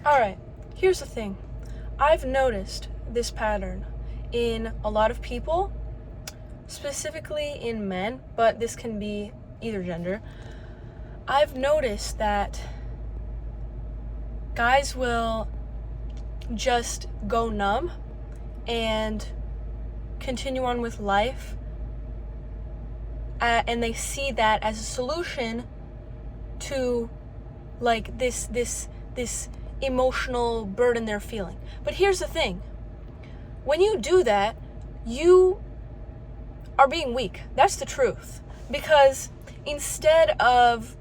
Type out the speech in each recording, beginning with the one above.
Alright, here's the thing. I've noticed this pattern in a lot of people, specifically in men, but this can be either gender. I've noticed that guys will just go numb and continue on with life, and they see that as a solution to like this emotional burden they're feeling. But here's the thing. When you do that, you are being weak. That's the truth. Because instead of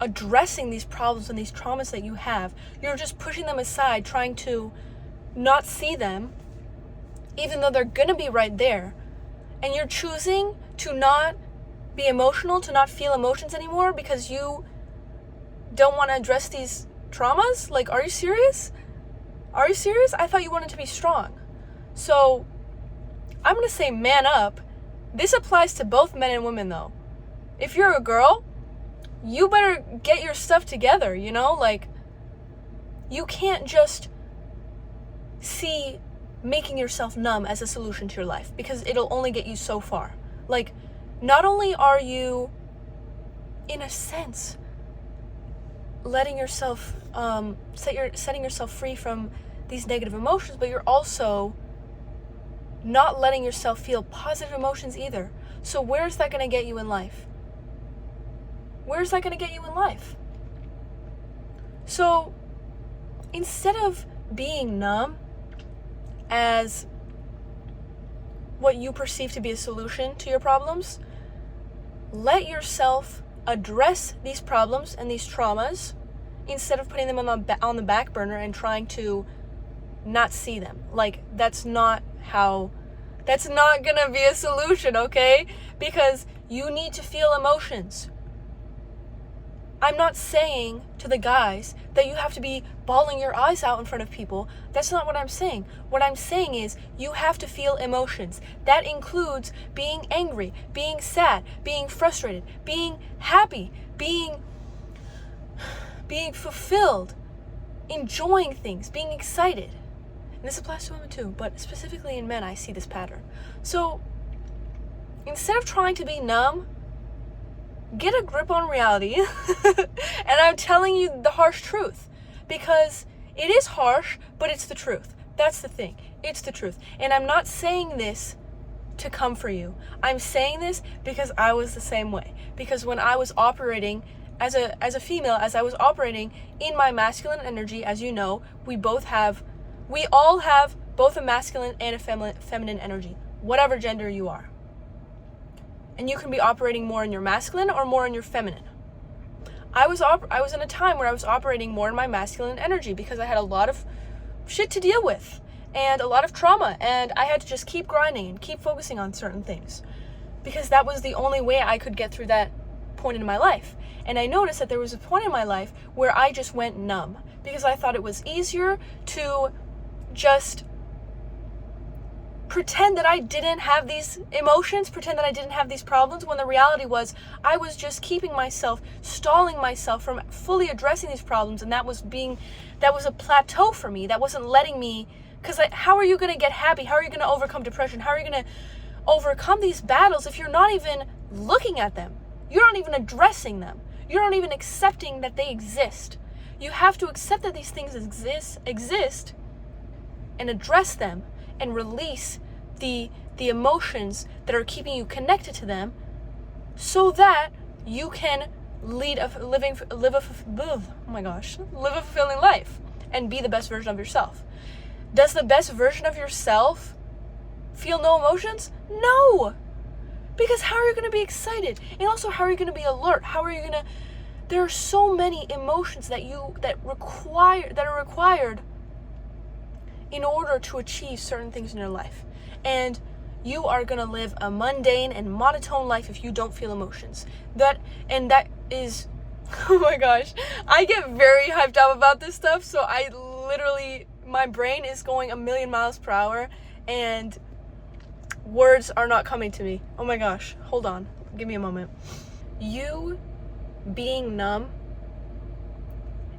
addressing these problems and these traumas that you have, you're just pushing them aside, trying to not see them, even though they're gonna be right there. And you're choosing to not be emotional, to not feel emotions anymore because you don't want to address these traumas? Like, are you serious? Are you serious? I thought you wanted to be strong. So, I'm going to say man up. This applies to both men and women, though. If you're a girl, you better get your stuff together, you know? Like, you can't just see making yourself numb as a solution to your life, because it'll only get you so far. Like, not only are you, in a sense, letting yourself, setting yourself free from these negative emotions, but you're also not letting yourself feel positive emotions either. So where's that going to get you in life? Where's that going to get you in life? So instead of being numb as what you perceive to be a solution to your problems, let yourself address these problems and these traumas instead of putting them on the back burner and trying to not see them. Like, that's not gonna be a solution, okay? Because you need to feel emotions. I'm not saying to the guys that you have to be bawling your eyes out in front of people. That's not what I'm saying. What I'm saying is you have to feel emotions. That includes being angry, being sad, being frustrated, being happy, being fulfilled, enjoying things, being excited. And this applies to women too, but specifically in men, I see this pattern. So instead of trying to be numb, get a grip on reality. And I'm telling you the harsh truth, because it is harsh, but it's the truth. That's the thing. It's the truth. And I'm not saying this to come for you. I'm saying this because I was the same way. Because when I was operating as a female, as I was operating in my masculine energy, as you know, we all have both a masculine and a feminine energy, whatever gender you are. And you can be operating more in your masculine or more in your feminine. I was in a time where I was operating more in my masculine energy because I had a lot of shit to deal with and a lot of trauma, and I had to just keep grinding and keep focusing on certain things because that was the only way I could get through that point in my life. And I noticed that there was a point in my life where I just went numb because I thought it was easier to just pretend that I didn't have these emotions, pretend that I didn't have these problems, when the reality was I was just stalling myself from fully addressing these problems, and that was a plateau for me. That wasn't letting me, because how are you going to get happy? How are you going to overcome depression? How are you going to overcome these battles if you're not even looking at them? You're not even addressing them. You're not even accepting that they exist. You have to accept that these things exist and address them and release the emotions that are keeping you connected to them, so that you can live a fulfilling life and be the best version of yourself. Does the best version of yourself feel no emotions? No, because how are you going to be excited? And also, how are you going to be alert? There are so many emotions that are required in order to achieve certain things in your life. And you are going to live a mundane and monotone life if you don't feel emotions. That is, oh my gosh, I get very hyped up about this stuff, so my brain is going a million miles per hour, and words are not coming to me. Oh my gosh, hold on, give me a moment. You being numb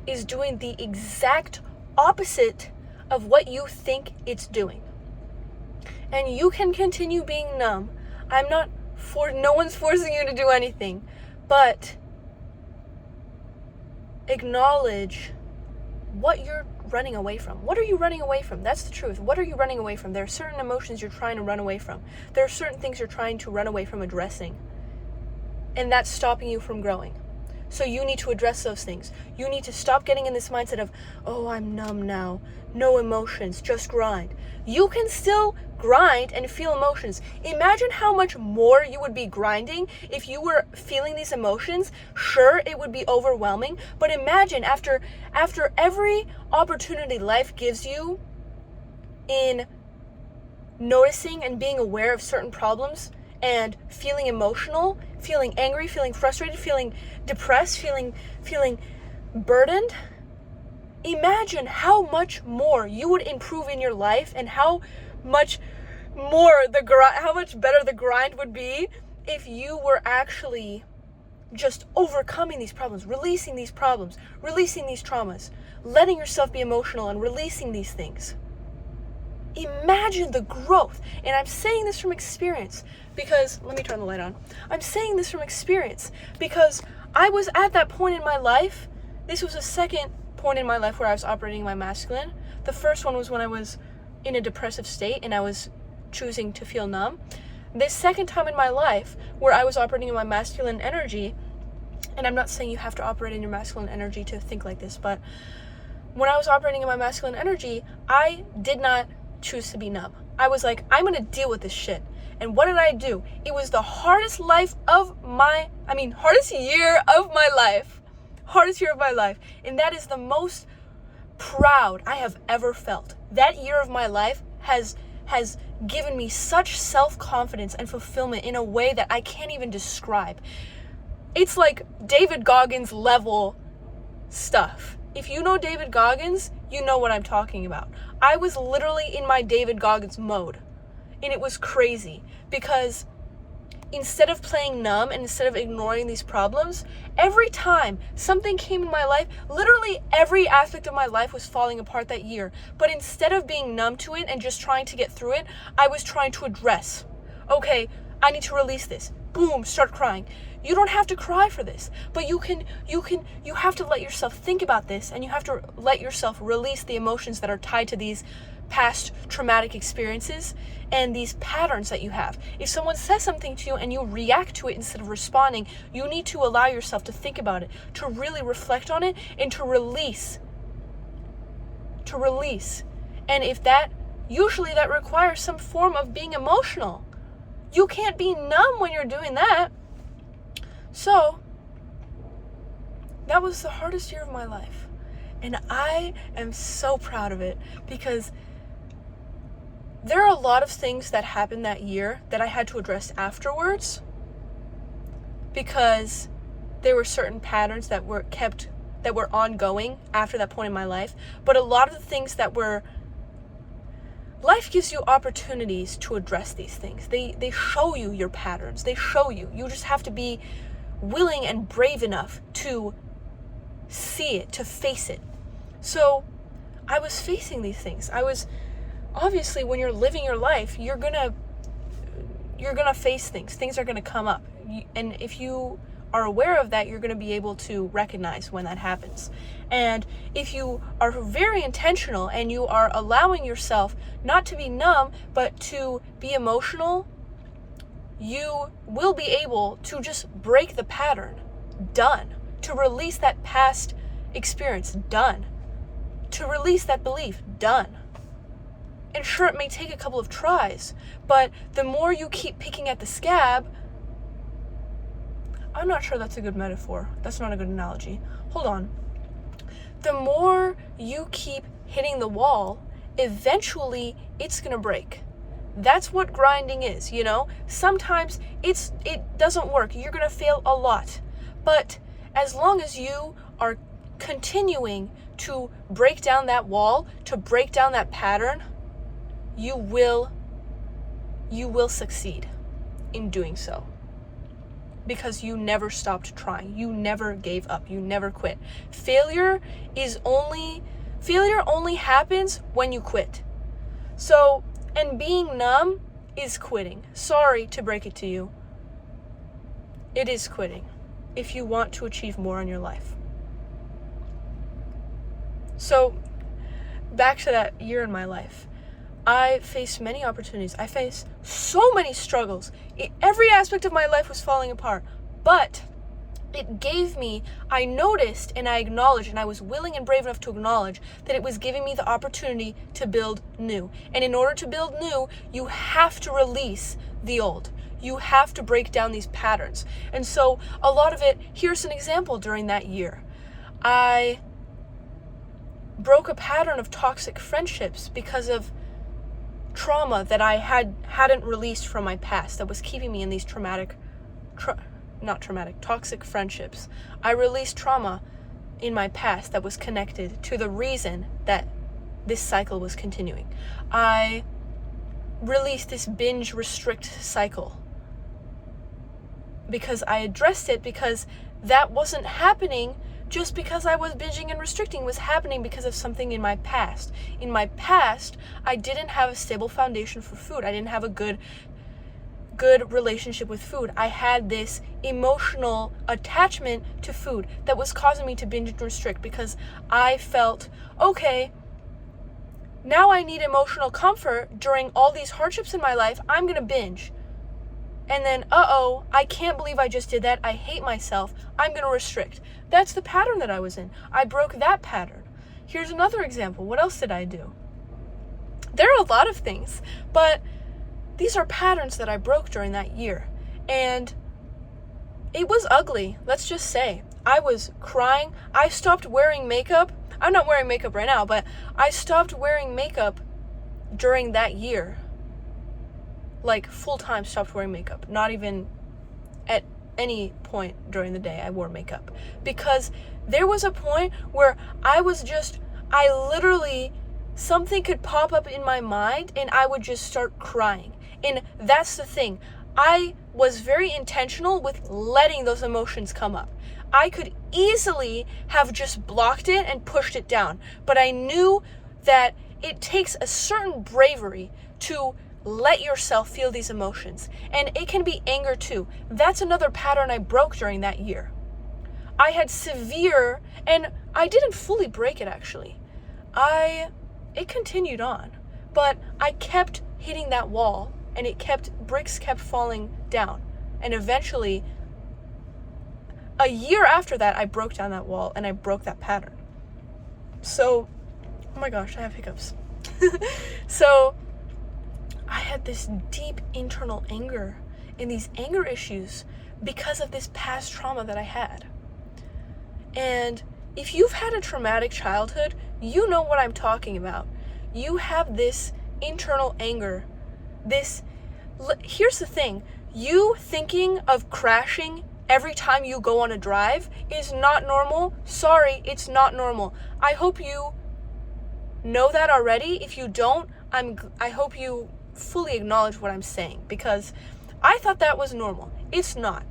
is doing the exact opposite of what you think it's doing. And you can continue being numb. No one's forcing you to do anything, but acknowledge what you're running away from. What are you running away from? That's the truth. What are you running away from? There are certain emotions you're trying to run away from. There are certain things you're trying to run away from addressing. And that's stopping you from growing. So you need to address those things. You need to stop getting in this mindset of, oh, I'm numb now. No emotions, just grind. You can still grind and feel emotions. Imagine how much more you would be grinding if you were feeling these emotions. Sure, it would be overwhelming, but imagine after every opportunity life gives you in noticing and being aware of certain problems and feeling emotional, feeling angry, feeling frustrated, feeling depressed, feeling burdened. Imagine how much more you would improve in your life and how much better the grind would be if you were actually just overcoming these problems, releasing these traumas, letting yourself be emotional and releasing these things. Imagine the growth. And I'm saying this from experience because, let me turn the light on. I'm saying this from experience because I was at that point in my life. This was the second point in my life where I was operating my masculine. The first one was when I was in a depressive state and I was choosing to feel numb. This second time in my life where I was operating in my masculine energy, and I'm not saying you have to operate in your masculine energy to think like this, but when I was operating in my masculine energy, I did not choose to be numb. I was like, I'm gonna deal with this shit. And what did I do? It was the hardest year of my life. And that is the most proud I have ever felt. That year of my life has given me such self-confidence and fulfillment in a way that I can't even describe. It's like David Goggins level stuff. If you know David Goggins, you know what I'm talking about. I was literally in my David Goggins mode. And it was crazy because instead of playing numb and instead of ignoring these problems, every time something came in my life, literally every aspect of my life was falling apart that year. But instead of being numb to it and just trying to get through it, I was trying to address. Okay, I need to release this. Boom, start crying. You don't have to cry for this, but you have to let yourself think about this, and you have to let yourself release the emotions that are tied to these past traumatic experiences and these patterns that you have. If someone says something to you and you react to it instead of responding, you need to allow yourself to think about it, to really reflect on it, and to release. And usually that requires some form of being emotional. You can't be numb when you're doing that. So, that was the hardest year of my life. And I am so proud of it because there are a lot of things that happened that year that I had to address afterwards because there were certain patterns that were ongoing after that point in my life. But a lot of the things life gives you opportunities to address these things. They show you your patterns. They show you. You just have to be willing and brave enough to see it, to face it. So I was facing these things. Obviously, when you're living your life, you're gonna face things. Things are gonna come up. And if you are aware of that, you're gonna be able to recognize when that happens. And if you are very intentional and you are allowing yourself not to be numb, but to be emotional, you will be able to just break the pattern. Done. To release that past experience. Done. To release that belief. Done. And sure, it may take a couple of tries, but the more you keep picking at the scab, I'm not sure that's a good metaphor. That's not a good analogy. Hold on. The more you keep hitting the wall, eventually it's gonna break. That's what grinding is, you know? Sometimes it doesn't work. You're gonna fail a lot. But as long as you are continuing to break down that wall, to break down that pattern, you will succeed in doing so. Because you never stopped trying. You never gave up. You never quit. Failure is only Failure only happens when you quit. So, and being numb is quitting. Sorry to break it to you. It is quitting if you want to achieve more in your life. So, back to that year in my life. I faced many opportunities. I faced so many struggles. Every aspect of my life was falling apart. But it gave me, I noticed and I acknowledged, and I was willing and brave enough to acknowledge that it was giving me the opportunity to build new. And in order to build new, you have to release the old. You have to break down these patterns. And so a lot of it, here's an example during that year. I broke a pattern of toxic friendships because of trauma that I hadn't released from my past that was keeping me in these toxic friendships. I released trauma in my past that was connected to the reason that this cycle was continuing. I released this binge restrict cycle because I addressed it, because that wasn't happening just because I was binging and restricting. It was happening because of something in my past. In my past, I didn't have a stable foundation for food. I didn't have a good relationship with food. I had this emotional attachment to food that was causing me to binge and restrict, because I felt, okay, now I need emotional comfort during all these hardships in my life. I'm gonna binge. And then, I can't believe I just did that. I hate myself. I'm gonna restrict. That's the pattern that I was in. I broke that pattern. Here's another example. What else did I do? There are a lot of things, but these are patterns that I broke during that year. And it was ugly, let's just say. I was crying. I stopped wearing makeup. I'm not wearing makeup right now, but I stopped wearing makeup during that year. Like, full-time stopped wearing makeup. Not even at any point during the day I wore makeup. Because there was a point where I literally, something could pop up in my mind and I would just start crying. And that's the thing. I was very intentional with letting those emotions come up. I could easily have just blocked it and pushed it down. But I knew that it takes a certain bravery to let yourself feel these emotions. And it can be anger too. That's another pattern I broke during that year. I had severe, and I didn't fully break it actually. It continued on. But I kept hitting that wall, and bricks kept falling down. And eventually, a year after that, I broke down that wall and I broke that pattern. So, oh my gosh, I have hiccups. So, I had this deep internal anger and these anger issues because of this past trauma that I had. And if you've had a traumatic childhood, you know what I'm talking about. You have this internal anger. Here's the thing. You thinking of crashing every time you go on a drive is not normal. Sorry, it's not normal. I hope you know that already. If you don't, I hope you fully acknowledge what I'm saying, because I thought that was normal. It's not.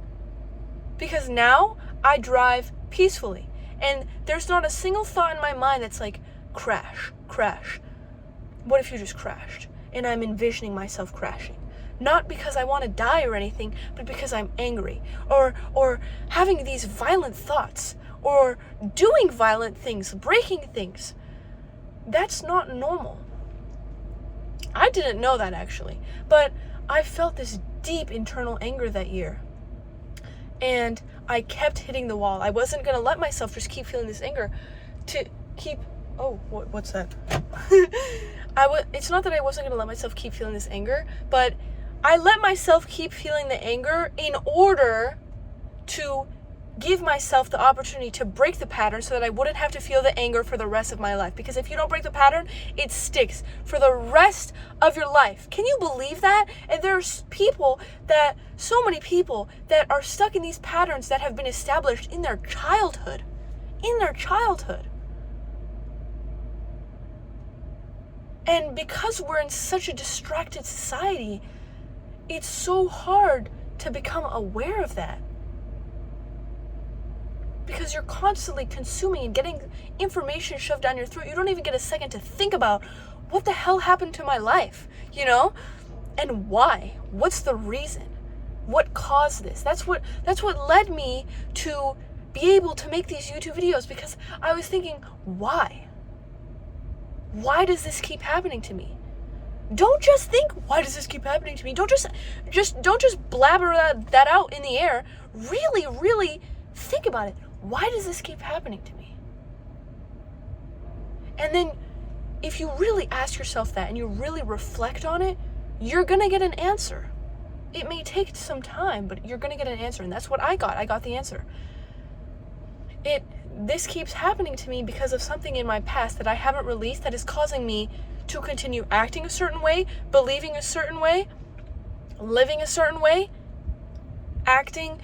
Because now I drive peacefully and there's not a single thought in my mind that's like, crash. What if you just crashed? And I'm envisioning myself crashing. Not because I want to die or anything, but because I'm angry or having these violent thoughts or doing violent things, breaking things. That's not normal. I didn't know that actually, but I felt this deep internal anger that year. And I kept hitting the wall. I wasn't going to let myself just keep feeling this anger what's that? It's not that I wasn't going to let myself keep feeling this anger, but I let myself keep feeling the anger in order to give myself the opportunity to break the pattern so that I wouldn't have to feel the anger for the rest of my life. Because if you don't break the pattern, it sticks for the rest of your life. Can you believe that? And there's so many people that are stuck in these patterns that have been established in their childhood. And because we're in such a distracted society, it's so hard to become aware of that. because you're constantly consuming and getting information shoved down your throat. You don't even get a second to think about what the hell happened to my life, you know? And why? What's the reason? What caused this? That's what led me to be able to make these YouTube videos, because I was thinking, why? Why does this keep happening to me? Don't just think, why does this keep happening to me? Don't just blabber that out in the air. Really, really think about it. Why does this keep happening to me? And then if you really ask yourself that and you really reflect on it, you're gonna get an answer. It may take some time, but you're gonna get an answer. And that's what I got. I got the answer. This keeps happening to me because of something in my past that I haven't released that is causing me to continue acting a certain way, believing a certain way, living a certain way, acting,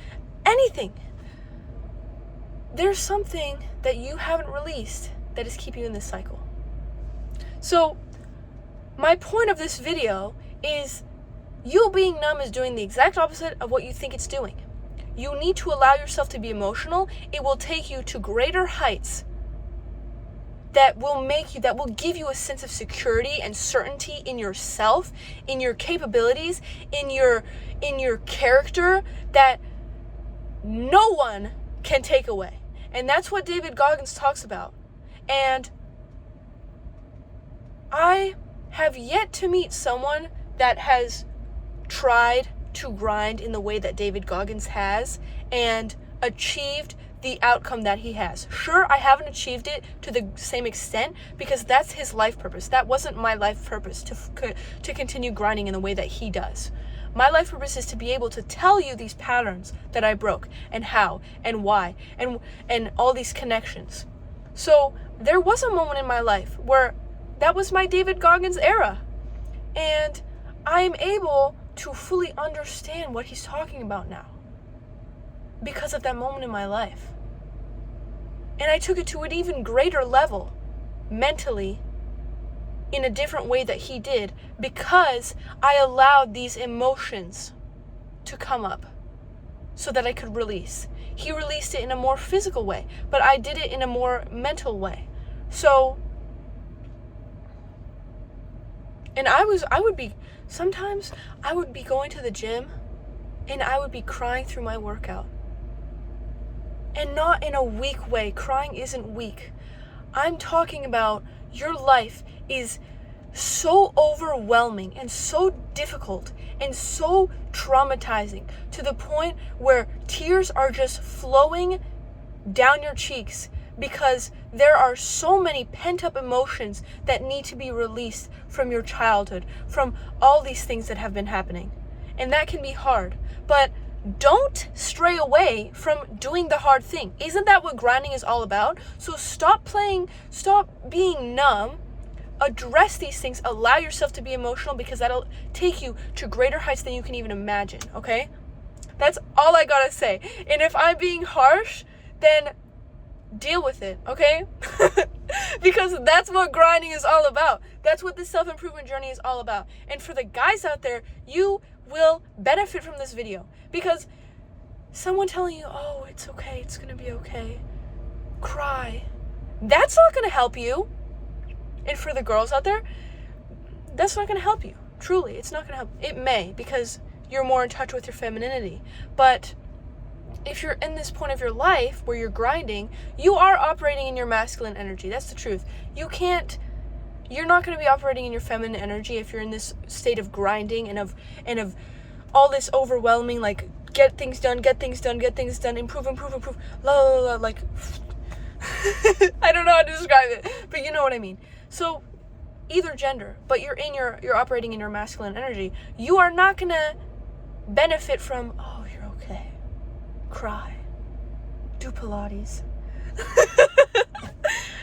anything. There's something that you haven't released that is keeping you in this cycle. So, my point of this video is you being numb is doing the exact opposite of what you think it's doing. You need to allow yourself to be emotional. It will take you to greater heights that will give you a sense of security and certainty in yourself, in your capabilities, in your character that no one can take away. And that's what David Goggins talks about. And I have yet to meet someone that has tried to grind in the way that David Goggins has and achieved the outcome that he has. Sure, I haven't achieved it to the same extent because that's his life purpose. That wasn't my life purpose to continue grinding in the way that he does. My life purpose is to be able to tell you these patterns that I broke and how and why and all these connections. So there was a moment in my life where that was my David Goggins era. And I'm able to fully understand what he's talking about now because of that moment in my life. And I took it to an even greater level mentally in a different way that he did because I allowed these emotions to come up so that I could release. He released it in a more physical way, but I did it in a more mental way. So, and sometimes I would be going to the gym and I would be crying through my workout. And not in a weak way. Crying isn't weak. I'm talking about your life is so overwhelming and so difficult and so traumatizing to the point where tears are just flowing down your cheeks because there are so many pent-up emotions that need to be released from your childhood, from all these things that have been happening. And that can be hard. But don't stray away from doing the hard thing. Isn't that what grinding is all about? So stop being numb, address these things, allow yourself to be emotional because that'll take you to greater heights than you can even imagine, okay? That's all I gotta say. And if I'm being harsh, then deal with it, okay? Because that's what grinding is all about. That's what the self-improvement journey is all about. And for the guys out there, you will benefit from this video because someone telling you, oh, it's okay, it's gonna be okay, cry, that's not gonna help you. And for the girls out there, that's not gonna help you. Truly, it's not gonna help. It may, because you're more in touch with your femininity. But if you're in this point of your life where you're grinding, you are operating in your masculine energy. That's the truth. You're not going to be operating in your feminine energy if you're in this state of grinding and of all this overwhelming, like, get things done, improve, la la la, like, I don't know how to describe it, but you know what I mean. So, either gender, but you're operating in your masculine energy, you are not going to benefit from, oh, you're okay, cry, do Pilates.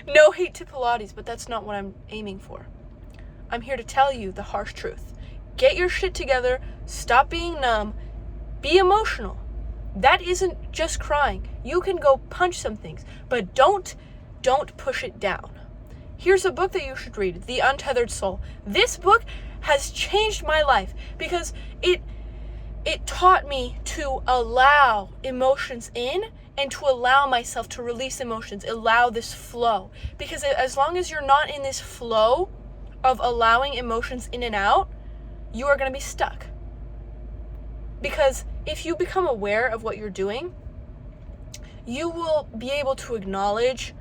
No hate to Pilates, but that's not what I'm aiming for. I'm here to tell you the harsh truth. Get your shit together, stop being numb, be emotional. That isn't just crying. You can go punch some things, but don't push it down. Here's a book that you should read, The Untethered Soul. This book has changed my life because it taught me to allow emotions in and to allow myself to release emotions, allow this flow. Because as long as you're not in this flow of allowing emotions in and out, you are going to be stuck. Because if you become aware of what you're doing, you will be able to acknowledge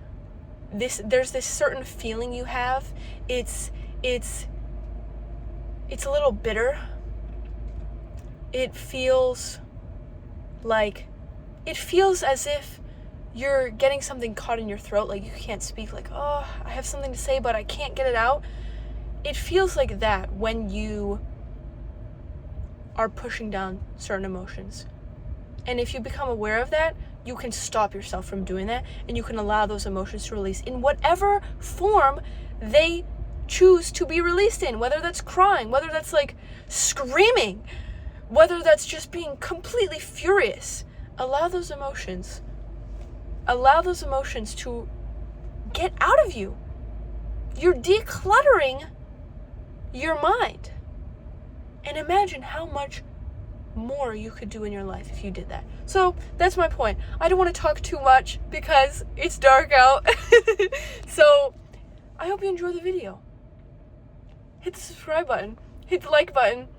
this. There's this certain feeling you have. It's a little bitter. It feels as if you're getting something caught in your throat, like you can't speak, like, oh, I have something to say, but I can't get it out. It feels like that when you are pushing down certain emotions. And if you become aware of that, you can stop yourself from doing that, and you can allow those emotions to release in whatever form they choose to be released in, whether that's crying, whether that's like screaming, whether that's just being completely furious. Allow those emotions to get out of you. You're decluttering your mind. And imagine how much more you could do in your life if you did that. So that's my point. I don't want to talk too much because it's dark out. So I hope you enjoy the video. Hit the subscribe button, hit the like button,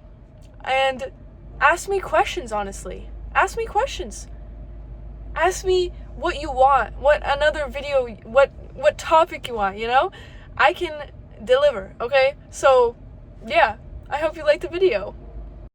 and ask me questions, honestly. Ask me questions. Ask me what you want, what another video, what topic you want, you know? I can deliver, okay? So, yeah, I hope you liked the video.